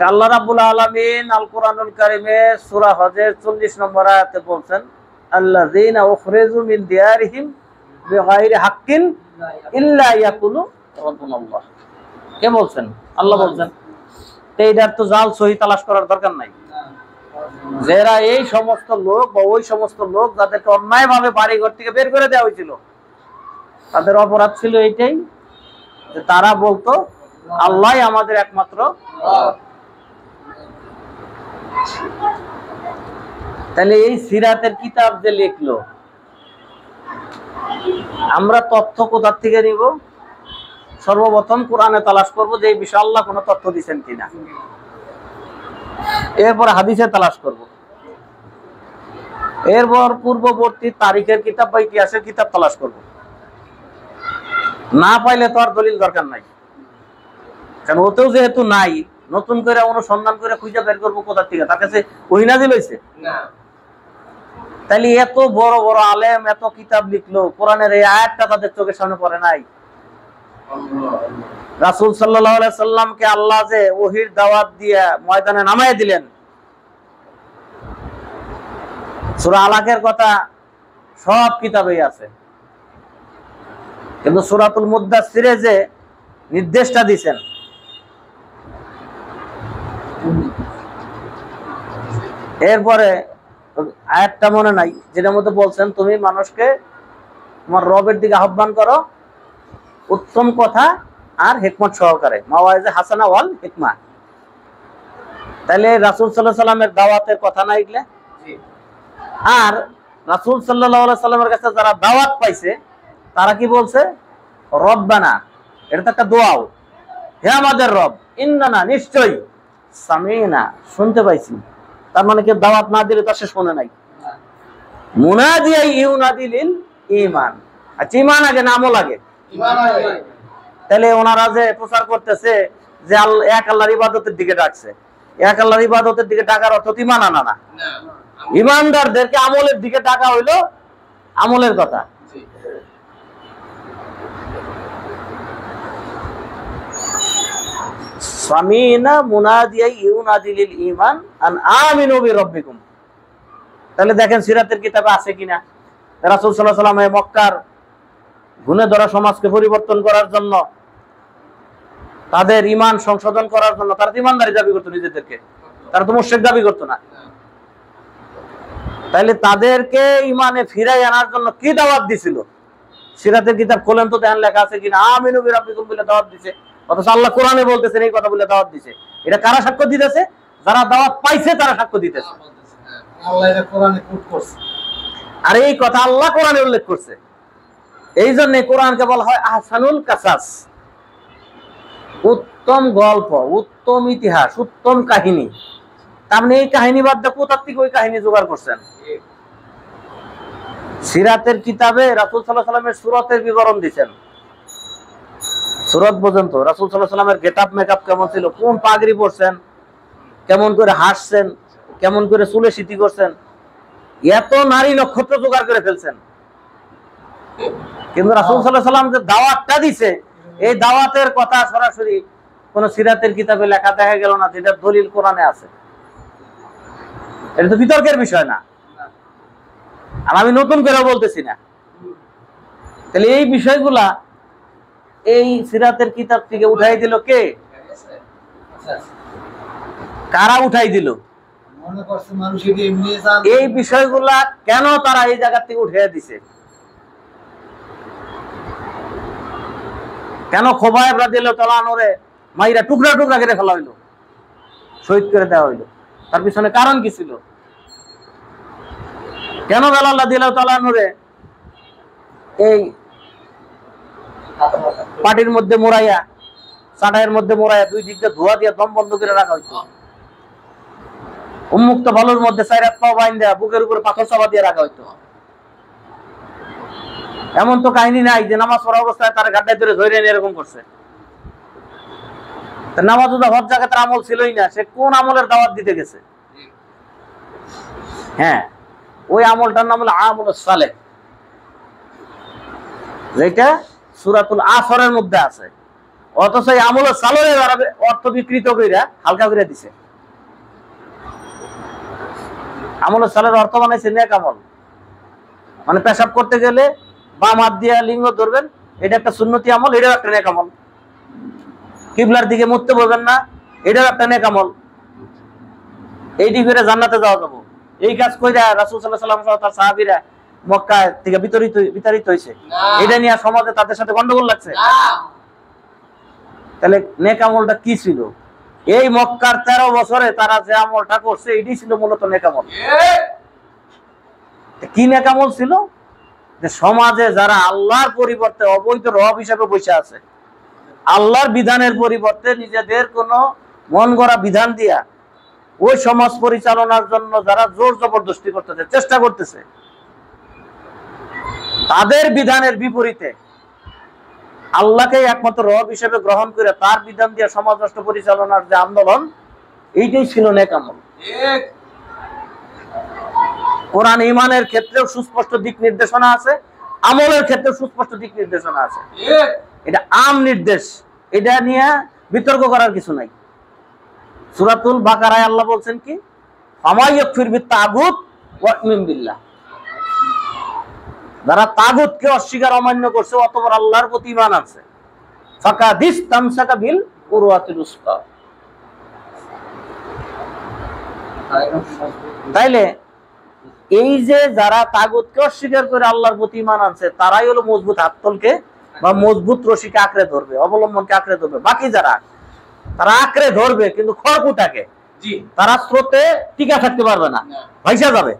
আল্লাহ রাব্বুল আলামিন আল কোরআনুল কারীমে সূরা হজের 40 নম্বর আয়াতে বলছেন, আল্লাযীনা উখরিজু মিন দিয়ারিহিম বিগাইরি হাক্কিন ইল্লা ইয়াকুলু রাব্বুনাল্লাহ। কে বলছেন? আল্লাহ বলছেন। তো এইটার তো জাল সহি তালাশ করার দরকার নাই। যারা এই সমস্ত লোক বা ওই সমস্ত লোক যাদেরকে অন্যায়ভাবে বাড়িঘর থেকে বের করে দেওয়া হয়েছিল, তাদের অপরাধ ছিল এইটাই যে তারা বলতো আল্লাহ আমাদের একমাত্র রব। তাহলে এই সিরাতের কিতাব যে লিখলো, আমরা তথ্য কোথা থেকে নিব? সর্বপ্রথম কোরআনে তালাশ করব যে এই বিষয়ে আল্লাহ কোনো তথ্য দিচ্ছেন কিনা, এরপর হাদিসে তালাশ করব, এরপর পূর্ববর্তী তারিখের কিতাব বা ইতিহাসের কিতাব তালাশ করব। না পাইলে তো আর দলিল দরকার নাই, কারণ ওতেও যেহেতু নাই, নতুন করে অনুসন্ধান করে খুঁজে বের করবো কোথা থেকে? তার কাছে ওহী নাযিল হইছে? তাহলে এত বড় বড় আলেম এত কিতাব লিখলো, কোরআনের এই আয়াতটা তাদের চোখের সামনে পড়ে নাই? রাসূল সাল্লাল্লাহু আলাইহি সাল্লামকে আল্লাহ যে ওহীর দাওয়াত দিয়ে ময়দানে নামায় দিলেন, সূরা আলাকের কথা সব কিতাবেই আছে, কিন্তু সূরাতুল মুদ্দাসসিরে যে নির্দেশটা দিয়েছেন, এরপরে আয়াতটা মনে নাই, যেটার মধ্যে বলছেন তুমি মানুষকে তোমার রবের দিকে আহ্বান করো উত্তম কথা আর হিকমত সহকারে, মাওয়াইজে হাসানা ওয়াল হিকমা। তাহলে রাসূল সাল্লাল্লাহু আলাইহি সাল্লামের দাওয়াতের কথা না এগুলা? আর রাসূল সাল্লাল্লাহু আলাইহি সাল্লামের কাছে যারা দাওয়াত পাইছে তারা কি বলছে? রব্বানা, এটা তো একটা দোয়াও, হে আমাদের রব, ইন্নানা, নিশ্চয়ই, সামিনা, শুনতে পাইছি। তার মানে কি দাওয়াত না দিলে তা সে শোনে নাই? মুনাদিয়া ইউনাদি লিল ঈমান। আচ্ছা, ঈমান আগে না আমল আগে? ঈমান আগে। তাহলে ওনারা যে প্রচার করতেছে যে এক আল্লাহর ইবাদতের দিকে ডাকছে, এক আল্লাহর ইবাদতের দিকে ডাকার অর্থ ঈমান আনা না। ঈমানদারদেরকে আমলের দিকে ডাকা হইলো আমলের কথা। সামিনা মুনাদিয়া ইউনাদি লিল ঈমান আন আমিনু বিরাব্বিকুম। তাহলে দেখেন সিরাতের কিতাবে আছে কিনা? রাসূল সাল্লাল্লাহু আলাইহি ওয়াসাল্লাম মক্কার গুণে ধরা সমাজকে পরিবর্তন করার জন্য, তাদের ঈমান সংশোধন করার জন্য, তারা ঈমানদারি দাবি করতো নিজেদেরকে, তারা তো মুশরিক দাবি করতো না। তাহলে তাদেরকে ঈমানে ফিরাই আনার জন্য কি দাওয়াত দিছিল? সিরাতের কিতাব খোলেন তো দেখেন লেখা আছে কিনা আমিনু বিরাব্বিকুম বলে দাওয়াত দিছে, অথচ আল্লাহ কোরআনে বলতেছেন এই কথা বলে দাওয়াত দিছে। এটা কারা সাক্ষ্য দিতেছে? যারা দাওয়াত পাইছে তারা সাক্ষ্য দিতেছে। আল্লাহ এটা কোরআনে কোট করছে, আর এই কথা আল্লাহ কোরআনে উল্লেখ করছে। এই জন্য কোরআনকে বলা হয় আহসানুল কাসাস, উত্তম গল্প, উত্তম ইতিহাস, উত্তম কাহিনী। তার মানে এই কাহিনী বাদ দিয়ে কোথা থেকে ওই কাহিনী জোগাড় করছেন? সিরাতের কিতাবে রাসূল সাল্লাল্লাহু আলাইহি ওয়াসাল্লামের সূরতের বিবরণ দিয়েছেন, সূরত পর্যন্ত। রাসূল সাল্লাল্লাহু আলাইহি ওয়াসাল্লামের গেটআপ মেকআপ কেমন ছিল, কোন পাগড়ি পরছেন, কেমন করে হাসছেন, কেমন করে চুলে সিটি করছেন, এত নারী নক্ষত্র জোগাড় করে ফেলছেন। কিন্তু রাসূল সাল্লাল্লাহু আলাইহি ওয়াসাল্লাম যে দাওয়াতটা দিছে, এই দাওয়াতের কথা সরাসরি কোন সিরাতের কিতাবে লেখা দেখা গেল না, যেটা দলিল কোরআনে আছে। এটা তো বিতর্কের বিষয় না, আর আমি নতুন করে বলতেছি না। তাহলে এই বিষয়গুলা এই সিরাতের কিতাব থেকে উঠাই দিল কে? কারা উঠাই দিল? এই বিষয়গুলা কেন তারা এই জায়গা থেকে উঠে দিছে? কেন খোবাইব রাদিয়াল্লাহু আনহুরে মাইরা টুকরা টুকরা করে ফেলা হইলো, শহীদ করে দেওয়া হইলো? তার পিছনে কারণ কি ছিল? কেন বেলাল রাদিয়াল্লাহু আনহুরে এই পাটির মধ্যে মোড়াইয়া, চাটাইয়ের মধ্যে মোড়াইয়া, দুই দিক দিয়ে ধোয়া দিয়ে দম বন্ধ করে রাখা হইতো? উন্মুক্ত বালুর মধ্যে চার হাত পা বাইন্ধা বুকের উপরে পাথর চাপা দিয়ে রাখা হইতো? এমন তো কাহিনী নাই যে নামাজ পড়া অবস্থায় তার গাড্ডায় ধরে ধরে এনে এরকম করছে। নামাজ হজ জাকাতের আমল ছিলই না, সে কোন আমলের দাওয়াত দিতে গেছে? হ্যাঁ, ওই আমলটার নাম হলো আমলুস সালেহ, যেটা সূরাতুল আসরের মধ্যে আছে। অথচ এই আমল সালরে অর্থ বিকৃত কইরা হালকা করে দিছে। আমল সালের অর্থ বানাইছে নেক আমল, মানে পেশাব করতে গেলে বাম হাত দিয়ে লিঙ্গ ধরবেন, এটা একটা সুন্নতি আমল, এটাও একটা নেক আমল। কিবলার দিকে মুততে বলবেন না, এটাও একটা নেক আমল। এইটি করে জান্নাতে যাওয়া যাবো। এই কাজ কইরা রাসূল সাল্লাল্লাহু আলাইহি ওয়াসাল্লাম তার সাহাবীরা মক্কা থেকে বিতাড়িত হয়েছে, এটা নিয়ে সমাজে তাদের সাথে গন্ডগোল লাগছে। তাহলে নেক আমলটা কি ছিল? এই মক্কার 13 বছরে তারা যে আমলটা করছে এটাই ছিল মূলত নেক আমল। কি নেক আমল ছিল? যে সমাজে যারা আল্লাহর পরিবর্তে অবৈধ রব হিসেবে বসে আছে, আল্লাহর বিধানের পরিবর্তে নিজেদের কোন মন গড়া বিধান দিয়া ওই সমাজ পরিচালনার জন্য যারা জোর জবরদস্তি করতেছে, চেষ্টা করতেছে, তাদের বিধানের বিপরীতে আল্লাহকে একমাত্র রব হিসেবে গ্রহণ করে তার বিধান দিয়ে সমাজ রাষ্ট্র পরিচালনার যে আন্দোলন, এইটাই ছিল নেক আমল। কোরআন ঈমানের ক্ষেত্রেও সুস্পষ্ট দিক নির্দেশনা আছে, আমলের ক্ষেত্রেও সুস্পষ্ট দিক নির্দেশনা আছে। এটা আম নির্দেশ, এটা নিয়ে বিতর্ক করার কিছু নাই। সূরাতুল বাকারায় আল্লাহ বলছেন কি, ফামাইয়াকফির বিত্তাগুত ওয়া ইউমিন বিল্লাহ, যারা তাগুতকে অস্বীকার অমান্য করছে অতঃপর আল্লাহর প্রতি ঈমান আছে, ফাকাদিস তামসাকা বিল উরওয়াতিল উসকা। তাইলে এই যে যারা তাগুতকে অস্বীকার করে আল্লাহর প্রতি ঈমান আনছে, তারাই হলো মজবুত হাতলকে বা মজবুত রশিকে আঁকড়ে ধরবে, অবলম্বনকে আঁকড়ে ধরবে। বাকি যারা, তারা আঁকড়ে ধরবে কিন্তু খড়কুটাকে, তারা স্রোতে টিকা থাকতে পারবে না, ভাইসা যাবে।